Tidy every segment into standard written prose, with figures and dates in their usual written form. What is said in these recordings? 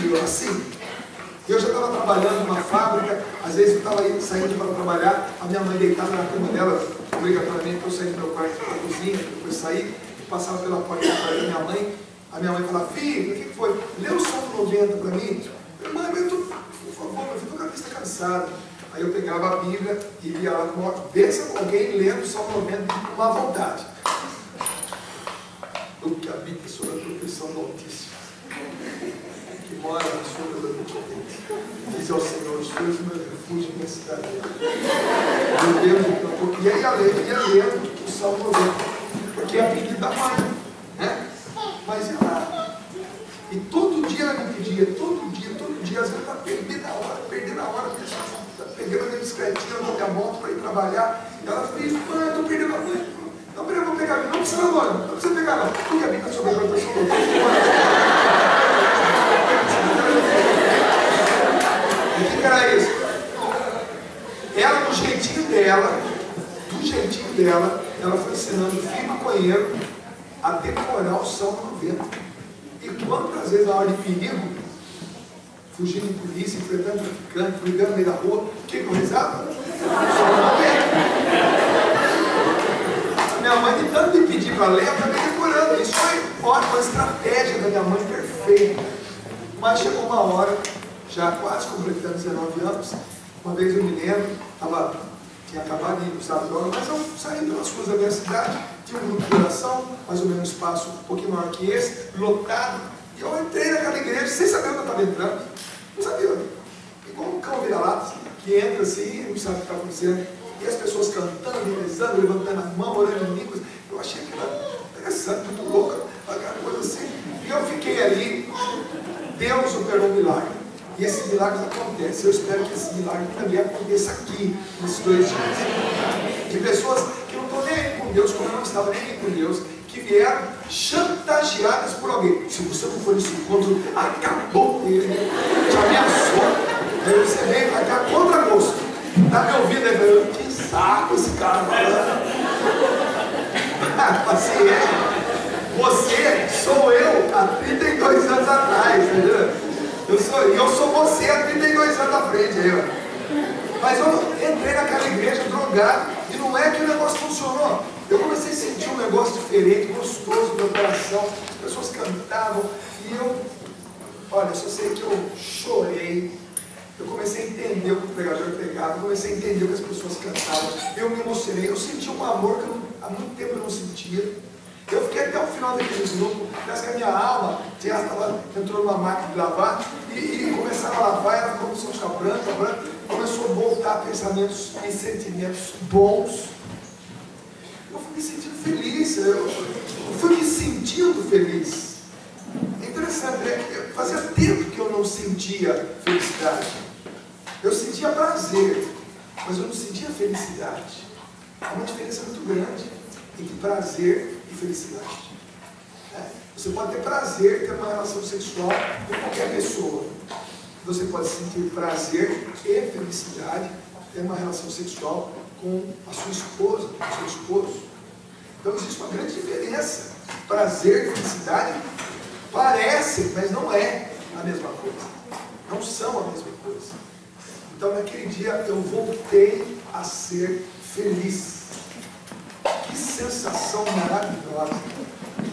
terrível, assim. Eu já estava trabalhando numa fábrica, às vezes eu estava saindo para trabalhar, a minha mãe deitada na cama dela, obrigatoriamente, eu saí do meu quarto para a cozinha, depois saí, passava pela porta da minha mãe, a minha mãe falava, filho, o que foi? Lê o Salmo 90 para mim. Eu, mãe, mas por favor, meu filho, estou com a vista cansada. Aí eu pegava a Bíblia e lia lá, pensa alguém lendo o Salmo 90 com uma vontade. O que habita sobre a proteção do Altíssimo, que mora na sombra da Onipotente, diz ao Senhor, os teus meus refúgios e minha cidade. Meu Deus, e aí ia lendo o Salmo 90, porque é a pedido da mãe, né? Mas ela, e todo dia ela me pedia, todo dia, às vezes ela perdendo a hora, está pegando a minha bicicletinha na minha moto para ir trabalhar, e ela fez, mãe, eu estou perdendo a mãe. Não, peraí, eu vou pegar, não precisa agora, não precisa pegar não, porque a Bíblia sobre a proteção do o que era isso? Ela, do jeitinho dela, ela foi ensinando o filho maconheiro a decorar o Salmo 90. E quantas vezes na hora de perigo, fugindo de polícia, enfrentando traficante, brigando no meio da rua, o que eu rezava? Salmo 90. Minha mãe, de tanto me pedir para ler, eu acabei decorando. Isso foi uma estratégia da minha mãe perfeita. Mas chegou uma hora, já quase completando 19 anos, uma vez eu me lembro, tinha acabado de usar droga, mas eu saí pelas ruas da minha cidade, tinha um grupo de oração, mais ou menos um espaço um pouquinho maior que esse, lotado, e eu entrei naquela igreja sem saber onde eu estava entrando, não sabia, igual um cão vira-latas, que entra assim, não sabe o que está acontecendo. E as pessoas cantando, rezando, levantando a mão, orando em línguas. Eu achei aquilo interessante, muito louca, aquela coisa assim. E eu fiquei ali. Deus operou um milagre. E esse milagre acontece. Eu espero que esse milagre também aconteça aqui, nesses 2 dias. De pessoas que não estão nem aí com Deus, como eu não estava nem aí com Deus, que vieram chantageadas por alguém. Se você não for nesse encontro, acabou com ele. Te ameaçou. Aí você veio para cá contra gosto. Está me ouvindo aí, falando, que saco esse cara falando. Paciência. Você sou eu há 32 anos atrás, entendeu? Eu sou você há 32 anos à frente. Mas eu entrei naquela igreja drogado e não é que o negócio funcionou. Eu comecei a sentir um negócio diferente, gostoso no meu coração. As pessoas cantavam e olha, eu só sei que eu chorei. Eu comecei a entender o que o pregador pregava, eu comecei a entender o que as pessoas cantavam, eu me emocionei, eu senti um amor que há muito tempo eu não sentia. Eu fiquei até o final daquele grupo, parece que a minha alma entrou numa máquina de lavar e começava a lavar, ela começou a ficar branca, começou a voltar pensamentos e sentimentos bons. Eu fui me sentindo feliz, eu fui me sentindo feliz. É interessante, né? Fazia tempo que eu não sentia felicidade. Eu sentia prazer, mas eu não sentia felicidade. Há uma diferença muito grande entre prazer e felicidade. Você pode ter prazer, ter uma relação sexual com qualquer pessoa. Você pode sentir prazer e felicidade, ter uma relação sexual com a sua esposa, com o seu esposo. Então existe uma grande diferença. Prazer e felicidade parecem, mas não é a mesma coisa. Não são a mesma coisa. Então naquele dia eu voltei a ser feliz. Que sensação maravilhosa.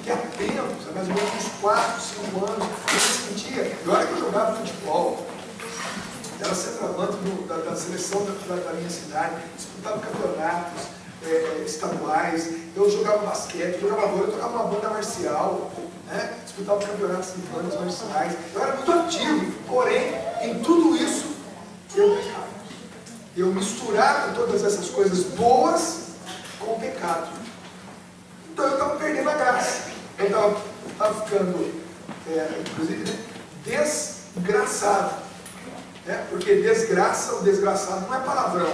Que há tempos, há mais ou menos uns 4, 5 anos, eu me sentia. E olha que eu jogava futebol. Era centroavante da seleção da minha cidade, disputava campeonatos estaduais, eu jogava basquete, eu jogava vôlei, eu tocava uma banda marcial, né? Disputava campeonatos de bandas marciais. Eu era muito ativo, porém, em tudo isso, eu pecava. Eu misturava todas essas coisas boas com o pecado. Então eu estava perdendo a graça. Eu estava ficando, inclusive, desgraçado. Porque desgraça ou desgraçado não é palavrão.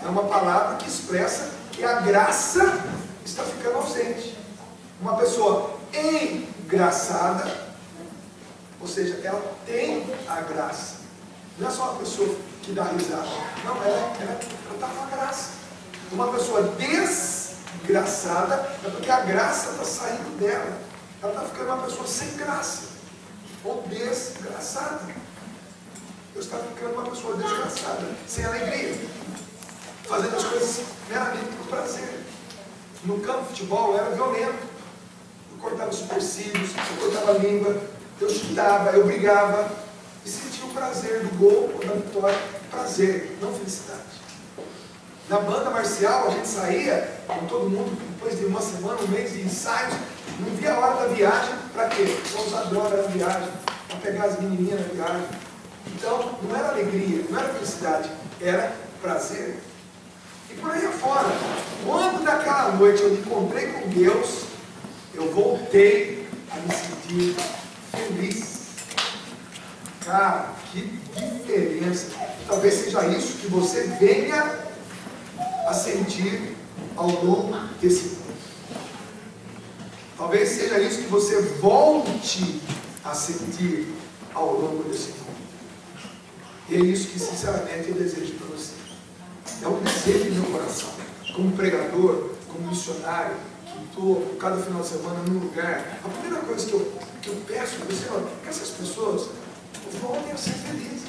É uma palavra que expressa que a graça está ficando ausente. Uma pessoa engraçada, ou seja, ela tem a graça. Não é só uma pessoa que dá risada. Não, ela está com a graça. Uma pessoa desgraçada é porque a graça está saindo dela. Ela está ficando uma pessoa sem graça. Ou desgraçada. está ficando uma pessoa desgraçada, sem alegria, fazendo as coisas meramente por prazer. No campo de futebol eu era violento, eu cortava supercílios, eu cortava a língua, eu chutava, eu brigava, e sentia o prazer do gol ou da vitória, prazer, não felicidade. Na banda marcial a gente saía com todo mundo, depois de uma semana, um mês de ensaios, não via a hora da viagem, para quê? Para usar droga na viagem, para pegar as menininhas na viagem. Então, não era alegria, não era felicidade, era prazer. E por aí afora, quando naquela noite eu me encontrei com Deus, eu voltei a me sentir feliz. Cara, que diferença! Talvez seja isso que você venha a sentir ao longo desse ano. Talvez seja isso que você volte a sentir ao longo desse ano. E é isso que sinceramente eu desejo para você. É um desejo do meu coração. Como pregador, como missionário, que estou cada final de semana num lugar. A primeira coisa que eu peço para você, que essas pessoas voltem a ser felizes.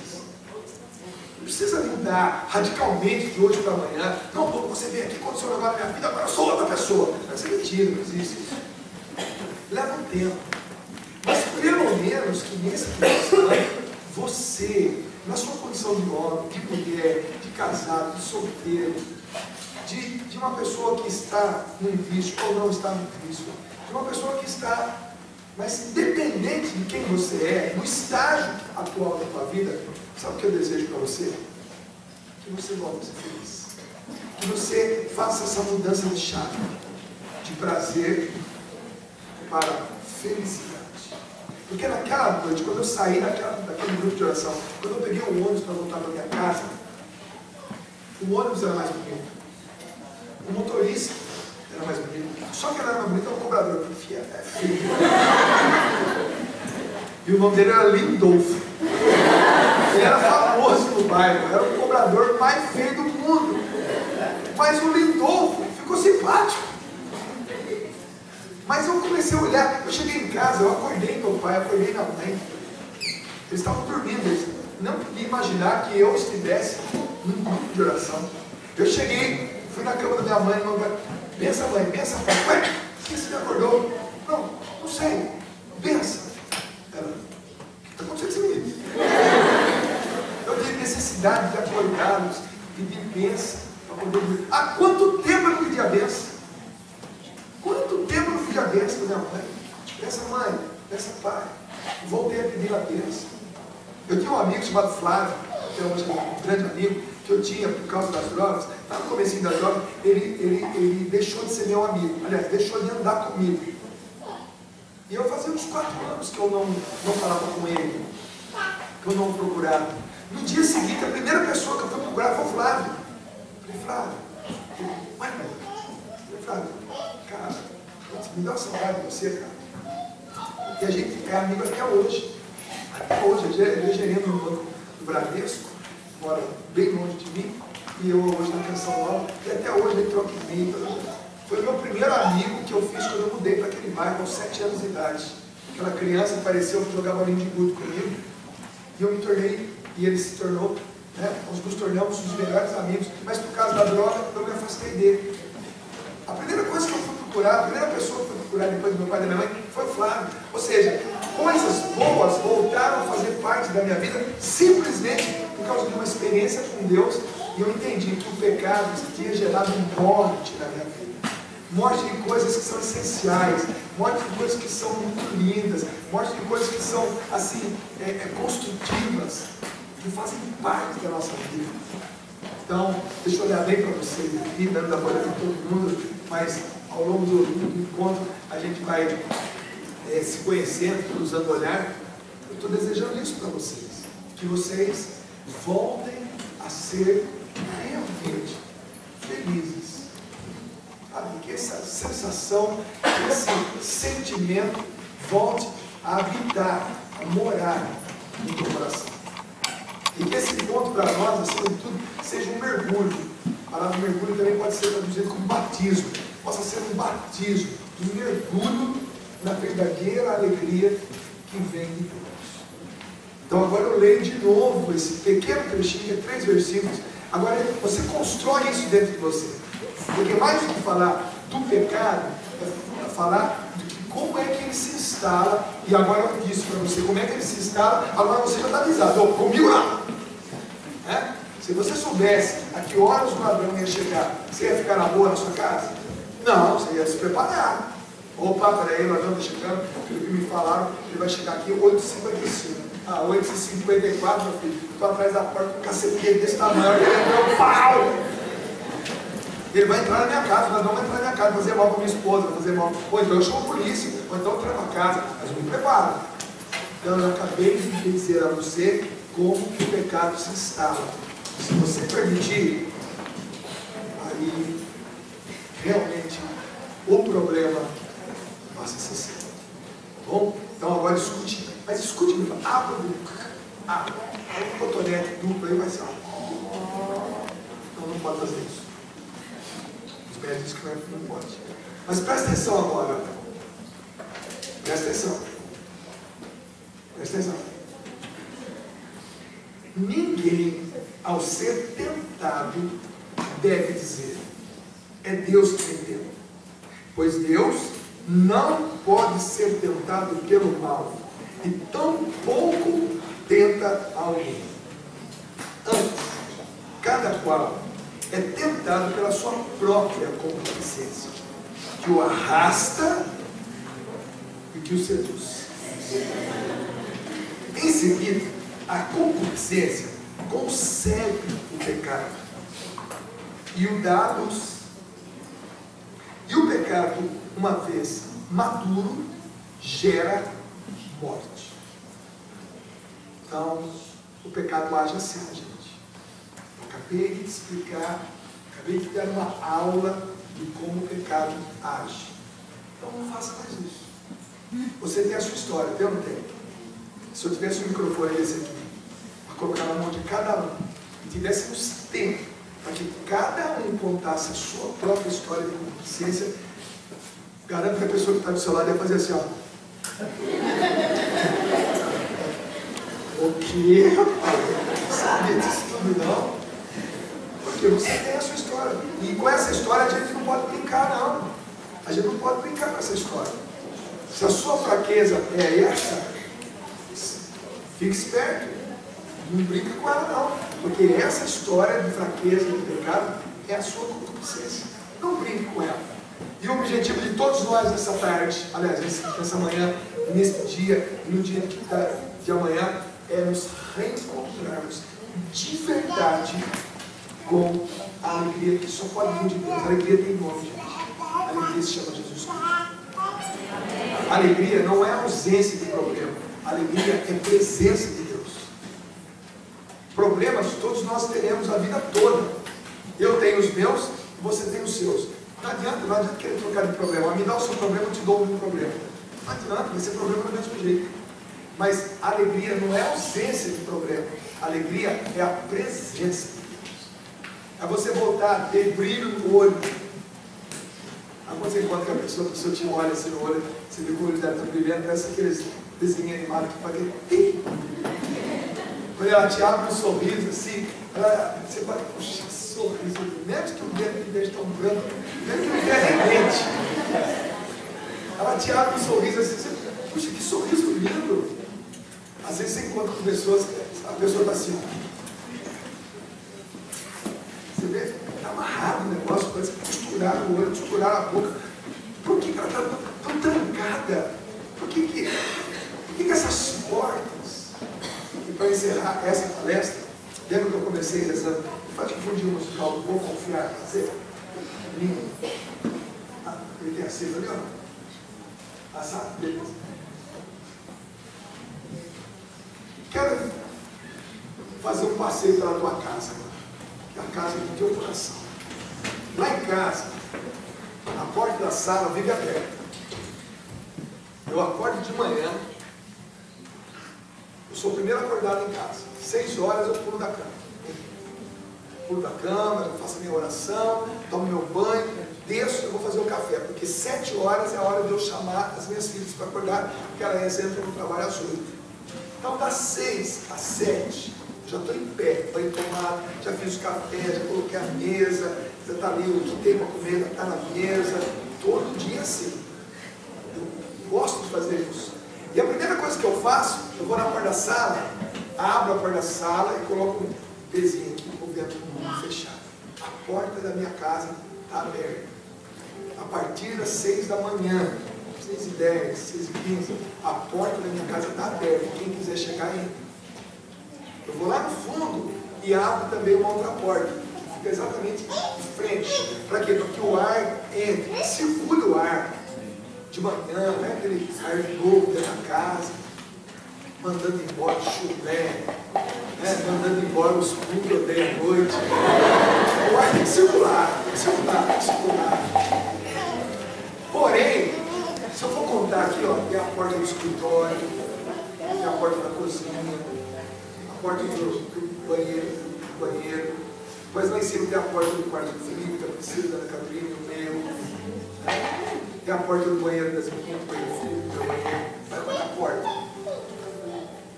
Não precisa mudar radicalmente de hoje para amanhã. Não, quando você vem aqui, aconteceu um negócio na minha vida, agora eu sou outra pessoa. Mas é mentira, não existe isso. Leva um tempo. Mas pelo menos que nesse ano, você, na sua condição de homem, de mulher, de casado, de solteiro, de uma pessoa que está num vício ou não está num vício, de uma pessoa que está, mas independente de quem você é, no estágio atual da tua vida, sabe o que eu desejo para você? Que você volte a ser feliz. Que você faça essa mudança de chave, de prazer para felicidade. Porque naquela noite, quando eu saí daquele grupo de oração, quando eu peguei o ônibus para voltar para minha casa, o ônibus era mais bonito, o motorista era mais bonito, só que ele era mais bonito, era o cobrador, porque é feio. E o nome dele era Lindolfo. Ele era famoso no bairro, era o cobrador mais feio do mundo. Mas o Lindolfo ficou simpático. Mas eu comecei a olhar, eu cheguei em casa, eu acordei meu pai, acordei minha mãe. Eles estavam dormindo, eles não podiam imaginar que eu estivesse num grupo de oração. Eu cheguei, fui na cama da minha mãe, meu pai, pensa mãe, pensa pai, ué, por que você me acordou? Não sei, pensa. Ela, o que está acontecendo com esse menino? Eu tive necessidade de acordá-los, pedir bênção para poder dormir. Há quanto tempo eu pedi a bênção? Quanto tempo eu pedi a bênção para minha mãe? Pensa mãe, pensa pai. Voltei a pedir a bênção. Eu tinha um amigo chamado Flávio, que é um grande amigo, que eu tinha por causa das drogas. Lá no comecinho das drogas, ele deixou de ser meu amigo. Aliás, deixou de andar comigo. E eu fazia uns 4 anos que eu não falava com ele, que eu não procurava. No dia seguinte, a primeira pessoa que eu fui procurar foi o Flávio. Eu falei, Flávio, ué, eu falei, Flávio, cara, me dá uma saudade de você, cara. E a gente é amigo até hoje. Até hoje, ele é gerente no banco do Bradesco, mora bem longe de mim, e eu hoje na Canção Nova, e até hoje ele troca e-mail. Foi o meu primeiro amigo que eu fiz quando eu mudei para aquele bairro aos 7 anos de idade. Aquela criança apareceu que jogava bolinha de gude comigo, e eu me tornei, e ele se tornou, né, nós nos tornamos os melhores amigos, mas por causa da droga eu me afastei dele. A primeira coisa que eu fui procurar, a primeira pessoa que eu fui procurar depois do meu pai e da minha mãe foi o Flávio. Ou seja, coisas boas voltaram a fazer parte da minha vida simplesmente por causa de uma experiência com Deus, e eu entendi que o pecado tinha gerado morte na minha vida. Morte de coisas que são essenciais, morte de coisas que são muito lindas, morte de coisas que são assim, construtivas, que fazem parte da nossa vida. Então, deixa eu olhar bem para vocês aqui, dando a bola para todo mundo, mas ao longo do encontro a gente vai se conhecendo, cruzando o olhar. Eu estou desejando isso para vocês, que vocês voltem a ser realmente felizes. Sabe? Que essa sensação, esse sentimento volte a habitar, a morar no teu coração. E que esse encontro para nós, acima de tudo, seja um mergulho. A palavra mergulho também pode ser traduzido como batismo. Possa ser um batismo, um mergulho na verdadeira alegria que vem de Deus. Então agora eu leio de novo esse pequeno trechinho, 3 versículos. Agora você constrói isso dentro de você. Porque mais do que falar do pecado, é falar de como é que ele se instala. E agora eu disse para você como é que ele se instala. Agora você já está avisado. Oh, comigo não. Se você soubesse a que horas o ladrão ia chegar, você ia ficar na rua na sua casa? Não, você ia se preparar. Opa, peraí, o ladrão está chegando. Me falaram que ele vai chegar aqui 8h55. 8h54, meu filho. Estou atrás da porta com um caceteiro desse tamanho. Ele entrou, pau! Ele vai entrar na minha casa, o ladrão vai entrar na minha casa, fazer mal para minha esposa, fazer mal. Ou então eu chamo a polícia, ou então eu trago a casa. Mas eu me preparo. Então eu acabei de dizer a você como que o pecado se instala. Se você permitir, aí realmente o problema passa a ser seu. Tá bom? Então agora escute. Mas escute mesmo. Abra o boca. Um cotonete duplo aí vai ser. Então não pode fazer isso. Os médicos que não pode. Mas presta atenção agora. Presta atenção. Presta atenção. Ninguém, ao ser tentado, deve dizer: é Deus que me tenta. Pois Deus não pode ser tentado pelo mal, e tão pouco tenta alguém. Antes, cada qual é tentado pela sua própria concupiscência, que o arrasta e que o seduz. Em seguida, a concupiscência concebe o pecado e o dá à luz. E o pecado, uma vez maduro, gera morte. Então, o pecado age assim, gente. Eu acabei de explicar, acabei de dar uma aula de como o pecado age. Então, não faça mais isso. Você tem a sua história, tem ou não tem? Se eu tivesse um microfone desse aqui, para colocar na mão de cada um, e tivéssemos tempo para que cada um contasse a sua própria história de concupiscência, garanto que a pessoa que está do seu lado ia fazer assim, ó. O quê? Não sabia disso tudo, não? Porque você tem a sua história. E com essa história a gente não pode brincar, não. A gente não pode brincar com essa história. Se a sua fraqueza é essa, fique esperto. Não brinca com ela, não. Porque essa história de fraqueza, de pecado, é a sua concupiscência. Não brinque com ela. E o objetivo de todos nós nessa tarde, aliás, nessa manhã, nesse dia, no dia de amanhã, é nos reencontrarmos de verdade com a alegria que só pode vir de Deus. A alegria tem nome, gente. A alegria se chama Jesus Cristo. A alegria não é ausência de problema. A alegria é presença de Deus. Problemas todos nós teremos a vida toda. Eu tenho os meus, você tem os seus. Não adianta querer trocar de problema. Me dá o seu problema, eu te dou o meu problema. Não adianta, vai ser problema do mesmo jeito. Mas a alegria não é ausência de problema. A alegria é a presença de Deus. É você voltar a ter brilho no olho. Aí quando você encontra a pessoa te olha assim no olho, você vê que o olho dela está brilhando, parece aqueles desenhos animados que fazem. Quando ela te abre um sorriso assim, você fala, puxa, sorriso, mesmo que o dedo que deixa tão branco, mesmo que o dedo é dente. Ela te abre um sorriso assim, você, puxa, que sorriso lindo. Às vezes você encontra com pessoas, a pessoa está assim, você vê, está amarrado o negócio, parece que costuraram o olho, costuraram a boca. Por que ela está tão trancada? Por que essas portas? E para encerrar essa palestra, lembra que eu comecei rezando? Faz que um dia musical, vou confiar em você? Lindo. Ele tem aceso ali, ó. Assado, beleza. Quero fazer um passeio pela tua casa agora. Que é a casa do teu coração. Lá em casa, a porta da sala vive aberta. Eu acordo de manhã. Eu sou o primeiro acordado em casa. 6 horas eu pulo da cama. Pulo da cama, eu faço a minha oração, tomo meu banho, desço, eu vou fazer o café. Porque 7 horas é a hora de eu chamar as minhas filhas para acordar, porque elas entram no trabalho às 8. Então das 6 às 7, já estou em pé, banho tomado, já fiz o café, já coloquei a mesa, já está ali o que tem para comer, está na mesa, todo dia assim. Eu gosto de fazer isso. E a primeira coisa que eu faço, eu vou na porta da sala, abro a porta da sala e coloco um pezinho aqui, o vento fechado. A porta da minha casa está aberta. A partir das 6 da manhã, 6h10, 6h15, a porta da minha casa está aberta. Quem quiser chegar, entra. Eu vou lá no fundo e abro também uma outra porta, que fica exatamente de frente. Para quê? Para que o ar entre, circule o ar de manhã, né? Aquele ar novo dentro da casa, mandando embora o chulé, né? Mandando embora os pulos que eu dei à noite. O ar tem que circular, tem que circular, tem que circular. Porém, se eu for contar aqui, ó, tem a porta do escritório, tem a porta da cozinha, a porta do banheiro, depois lá em cima tem a porta do quarto do Felipe, da Priscila, da Catarina, do meu, né? Tem a porta do banheiro das meninas, do banheiro do Felipe, do banheiro, vai para a porta.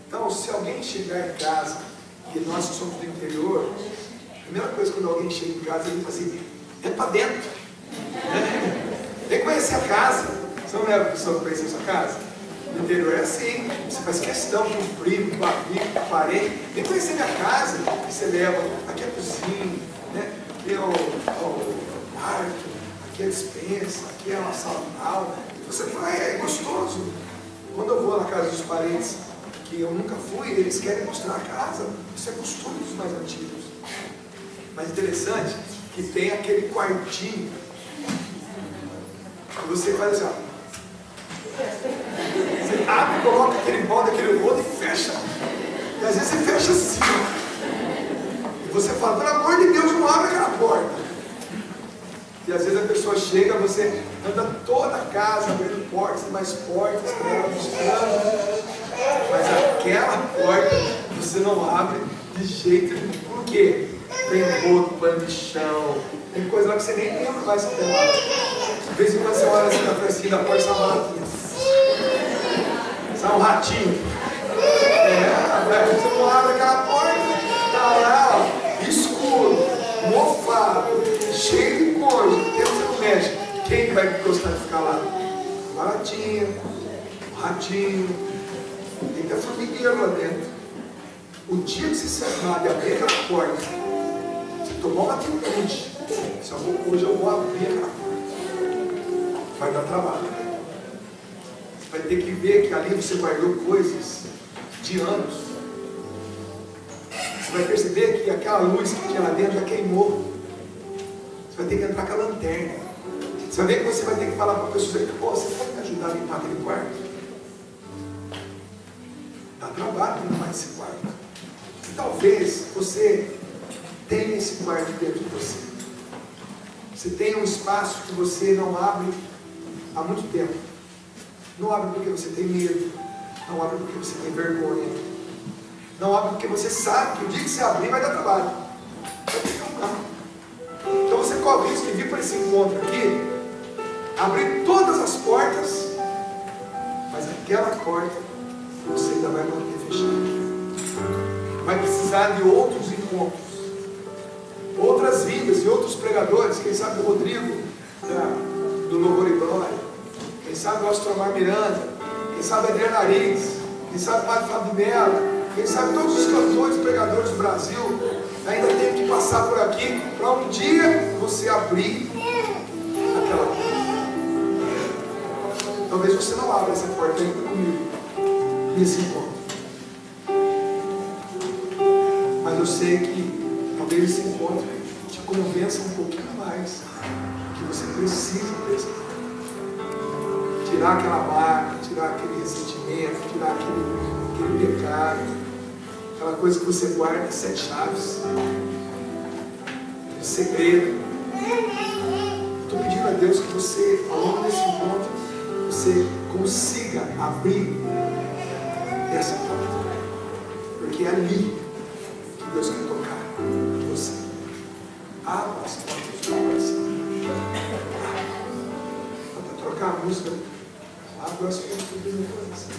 Então, se alguém chegar em casa, e nós que somos do interior, a primeira coisa quando alguém chega em casa, ele fala assim, é para dentro, vem conhecer a casa. Você não leva a pessoa para conhecer a sua casa? No interior é assim, você faz questão de um primo, um amigo, um parente, vem conhecer minha casa, e você leva, aqui é a cozinha, né? Aqui é o quarto, aqui é a despensa, aqui é uma sala de aula, e você vai, é gostoso. Quando eu vou na casa dos parentes, que eu nunca fui, eles querem mostrar a casa, isso é costume dos mais antigos. Mas interessante, que tem aquele quartinho, que você faz assim, ó. Você abre, coloca aquele balde, aquele rolo e fecha. E às vezes você fecha assim. E você fala, pelo amor de Deus, não abre aquela porta. E às vezes a pessoa chega, você anda toda a casa, abrindo portas e mais portas, mostrando. Mas aquela porta você não abre de jeito nenhum. Por quê? Tem rolo, pano de chão, tem coisa lá que você nem lembra mais que tem lá. De vez em quando você olha assim na fresquinha da porta, sai uma ratinha. Sai um ratinho. Você não abre aquela porta, está lá, ó, escuro, mofado, cheio de coisa, Deus não mexe. Quem vai gostar de ficar lá? Uma ratinha, um ratinho, tem até formigueiro lá dentro. O dia que você se armar de abrir aquela porta, você tomar uma atitude, hoje eu vou abrir aquela porta, vai dar trabalho. Vai ter que ver que ali você guardou coisas de anos. Você vai perceber que aquela luz que tinha lá dentro já queimou. Você vai ter que entrar com a lanterna. Você vai ver que você vai ter que falar para a pessoa, pô, você pode me ajudar a limpar aquele quarto? Dá trabalho limpar esse quarto. E talvez você tenha esse quarto dentro de você. Você tem um espaço que você não abre há muito tempo. Não abre porque você tem medo. Não abre porque você tem vergonha. Não abre porque você sabe que o dia que você abrir vai dar trabalho. Vai ter que arrumar. Então você corre o risco de vir para esse encontro aqui, abrir todas as portas, mas aquela porta você ainda vai manter fechada. Vai precisar de outros encontros, outras vidas e outros pregadores. Quem sabe o Rodrigo do Novo Horizonte, quem sabe o Astromar Miranda, quem sabe Adriana Arins, quem sabe o Padre Fábio Mello, quem sabe todos os cantores, pregadores do Brasil, ainda tem que passar por aqui para um dia você abrir aquela porta. Talvez você não abra essa porta ainda comigo nesse encontro, mas eu sei que talvez esse encontro te convença um pouquinho mais que você precisa desse encontro. Tirar aquela mágoa, tirar aquele ressentimento, tirar aquele pecado, aquela coisa que você guarda 7 chaves, segredo. Estou pedindo a Deus que você, ao longo desse encontro, você consiga abrir essa porta, porque é ali que Deus quer tocar em você. Abra as portas do coração. Para trocar a música, abra as portas do meu coração.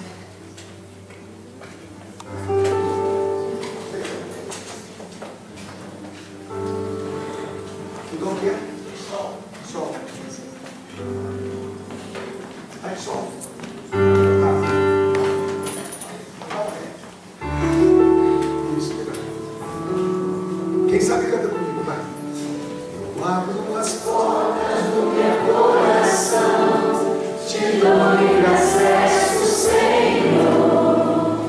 Então o que é? Sol. Aí sol. Quem sabe canta comigo, vai. Eu abro as portas do meu coração, te dou livre acesso, Senhor.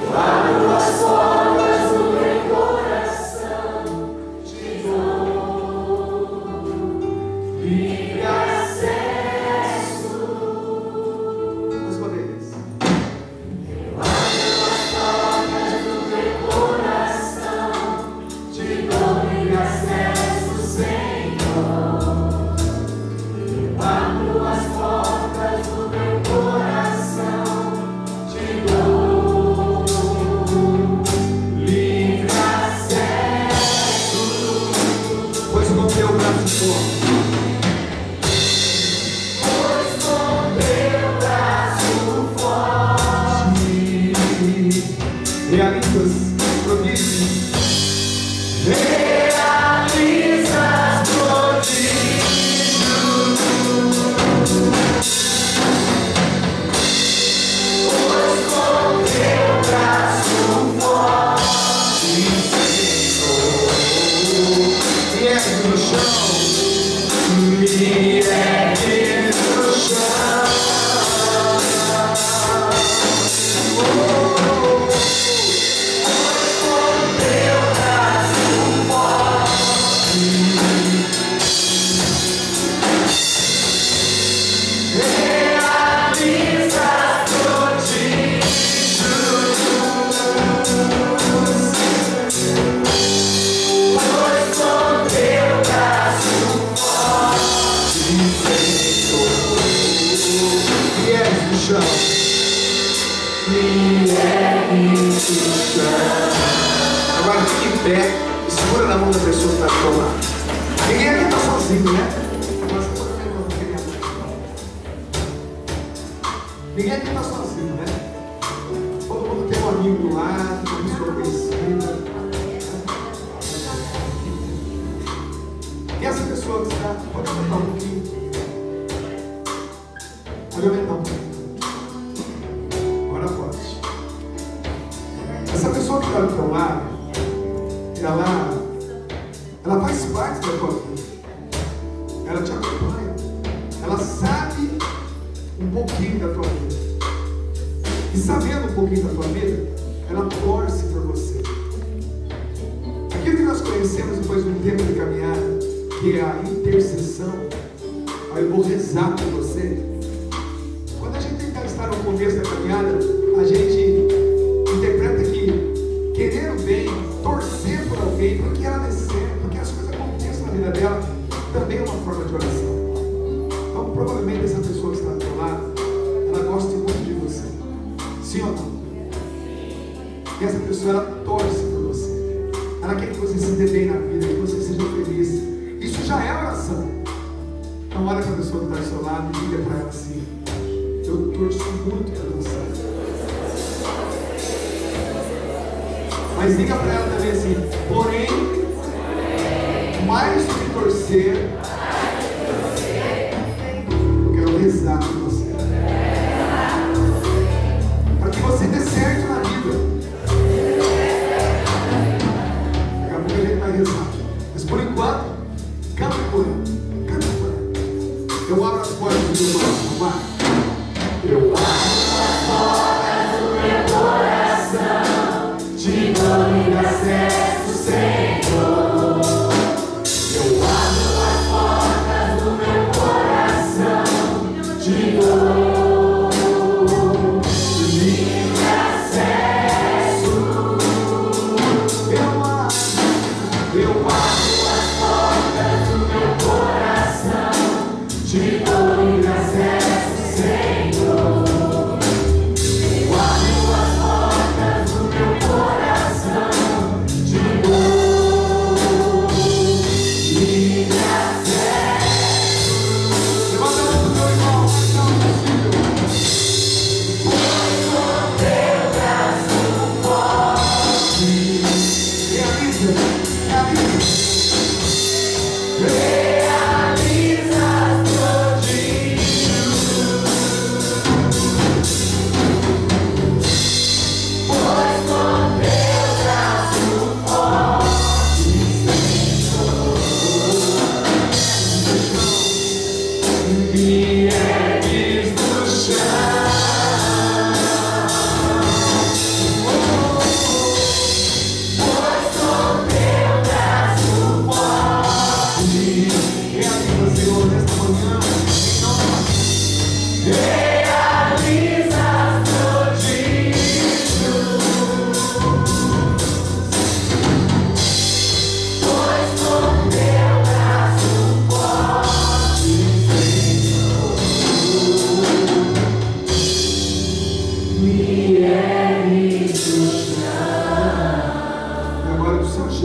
Eu abro as portas do meu coração, te dou livre acesso. Mais uma vez. Eu abro as portas do meu coração, te dou livre acesso, Senhor. Eu abro as portas do meu coração, te dou livre acesso. Pois com teu braço forte, pois com teu braço forte, realizas prodígios. Realizas prodígios. Pois com teu braço forte, Senhor, me ergue no chão, me ergue no chão. Agora fique em pé e segura na mão da pessoa que está do seu lado. Ninguém aqui está sozinho, né? Ninguém aqui está sozinho, né? Todo mundo tem um amigo do lado, uma pessoa conhecida. E essa pessoa que está, pode aumentar um pouquinho. Pode aumentar um pouquinho. Agora pode. Essa pessoa que está do teu lado, ela faz parte da tua vida. Ela te acompanha. Ela sabe um pouquinho da tua vida. E sabendo um pouquinho da tua vida, ela torce por você. Aquilo que nós conhecemos depois de um tempo de caminhada, que é a intercessão. Aí eu vou rezar por você. Quando a gente está no começo da caminhada, a gente interpreta que querer o bem, torcer por alguém, porque ela descer, porque as coisas aconteçam na vida dela, também é uma forma de oração. Então, provavelmente essa pessoa que está do teu lado, ela gosta muito de você. Sim ou não? E essa pessoa, ela torce por você. Ela quer que você se dê bem na vida, que você seja feliz. Isso já é oração. Então, olha para a pessoa que está do seu lado e diga para ela assim: eu torço muito por você. Mas diga para ela também assim: porém, mais do que torcer, eu quero rezar por você. Para que você dê certo na vida. Daqui a pouco a gente vai rezar. Mas por enquanto, canta por ela. Canta por ela. Eu abro as portas do meu coração, vai. Eu abro as portas do meu coração, te dou livre acesso, Senhor. Eu abro as portas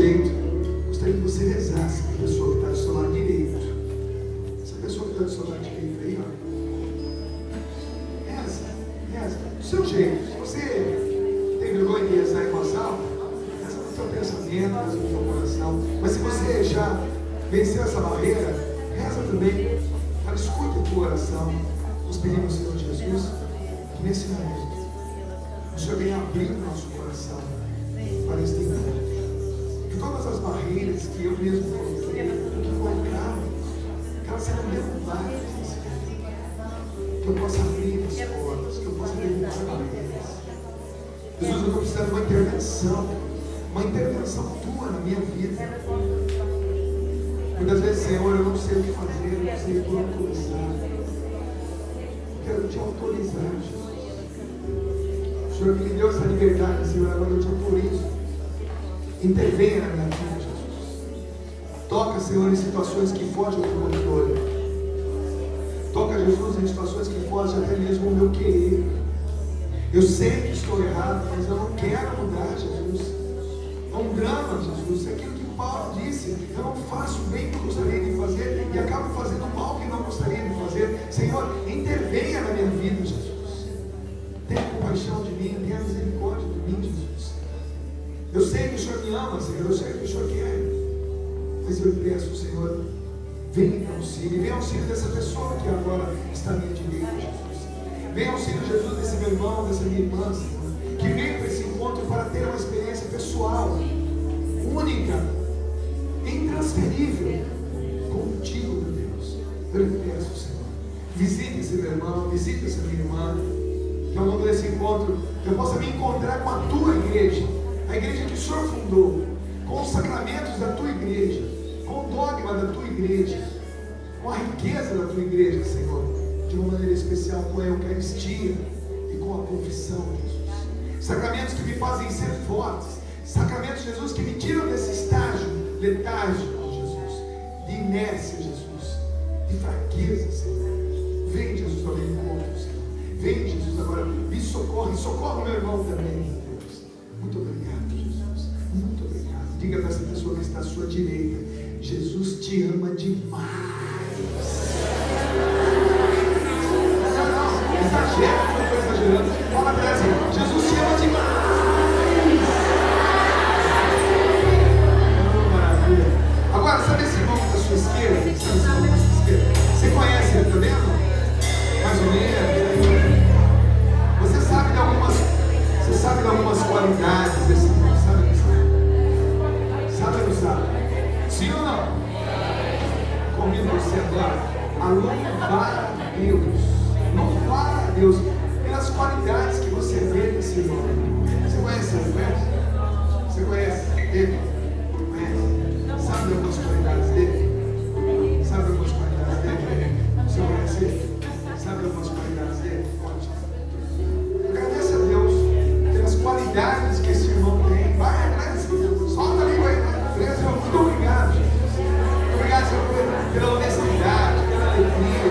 jeito, gostaria que você rezasse para a pessoa que está do seu lado direito. Essa pessoa que está do seu lado direito aí, ó. Reza. Do seu jeito. Se você tem vergonha de rezar em voz alta, reza no teu pensamento, reza no teu coração. Mas se você já venceu essa barreira, reza também. Ela escuta a tua oração. Nós pedimos, Senhor Jesus, que nesse momento o Senhor venha abrir o nosso coração para este encontro. Que todas as barreiras que eu mesmo coloquei, que colocaram, que elas serão derrubadas nesse momento. Que eu possa abrir as portas, que eu possa derrubar barreiras. Jesus, eu estou precisando de uma intervenção tua na minha vida. Muitas vezes, Senhor, eu não sei o que fazer, eu não sei por onde começar. Eu quero te autorizar, Jesus. O Senhor que me deu essa liberdade, Senhor, agora eu te autorizo. Intervenha na minha vida, Jesus. Toca, Senhor, em situações que fogem do controle. Toca, Jesus, em situações que fogem até mesmo o meu querer. Eu sei que estou errado, mas eu não quero mudar, Jesus. É um drama, Jesus. É aquilo que Paulo disse. Eu não faço o bem que eu gostaria de fazer e acabo fazendo o mal que não gostaria de fazer. Senhor, intervenha na minha vida, Jesus. Tenha compaixão de mim, tenha misericórdia de mim, Jesus. Eu sei que o Senhor me ama, Senhor. Eu sei que o Senhor quer. Mas eu peço, Senhor, venha em auxílio. Venha auxílio dessa pessoa que agora está à minha direita, Jesus. Venha auxílio, Jesus, desse meu irmão, dessa minha irmã, Senhor, que veio para esse encontro para ter uma experiência pessoal, única, intransferível, contigo, meu Deus. Eu lhe peço, Senhor, visite esse meu irmão, visite essa minha irmã, que ao longo desse encontro eu possa me encontrar com a tua igreja, a igreja que o Senhor fundou, com os sacramentos da tua igreja, com o dogma da tua igreja, com a riqueza da tua igreja, Senhor, de uma maneira especial com a Eucaristia e com a confissão, Jesus. Sacramentos que me fazem ser fortes, sacramentos, Jesus, que me tiram desse estágio letárgico, Jesus, de inércia, Jesus, de fraqueza, Senhor. Vem, Jesus, ao meu encontro, Senhor. Vem, Jesus, agora me socorre o meu irmão também, meu Deus. Muito obrigado, Jesus. Muito obrigado. Diga para essa pessoa que está à sua direita: Jesus te ama demais. Não, exagera, não estou exagerando. Fala para ela assim: Jesus te ama demais. Maravilha. Agora, sabe esse irmão da sua esquerda? Sabe esse irmão da sua esquerda? Você conhece ele, tá vendo? Mais ou menos. Você sabe de algumas qualidades desse irmão? Sabe ou não sabe? Sabe ou não sabe? Sim ou não? Convido você agora a louvar a Deus. Louvar a Deus pelas qualidades que você vê nesse irmão. Você conhece ele? Você conhece ele? Conhece? Sabe de algumas qualidades dele? Sabe de algumas qualidades dele? Você conhece ele? Sabe de algumas qualidades dele? Pode. Agradeça a Deus pelas qualidades que esse irmão tem. Vai, agradece. Solta a língua aí. Muito obrigado, Jesus. Muito obrigado, Senhor, pela honestidade, pela alegria,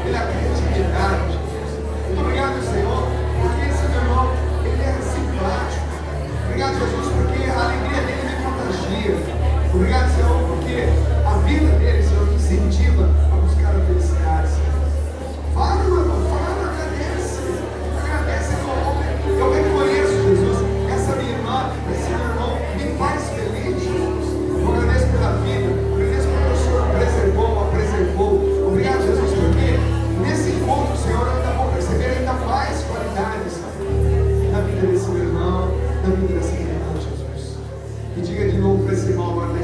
pela criatividade, Jesus. Muito obrigado, Senhor, porque esse meu irmão, ele é simpático. Obrigado, Jesus, porque a alegria dele me contagia. Obrigado, Senhor, porque a vida dele, Senhor, me incentiva a buscar a felicidade, Senhor. Fala, meu irmão, fala, agradece. Agradece, eu reconheço, Jesus, essa minha irmã, esse meu irmão me faz feliz, Jesus. Eu agradeço pela vida, agradeço porque o Senhor preservou, a preservou. Obrigado, Jesus, porque nesse encontro, Senhor, eu ainda vou perceber ainda mais qualidades na vida desse meu irmão, na vida dessa minha irmã, Jesus. E diga de novo para esse irmão agora,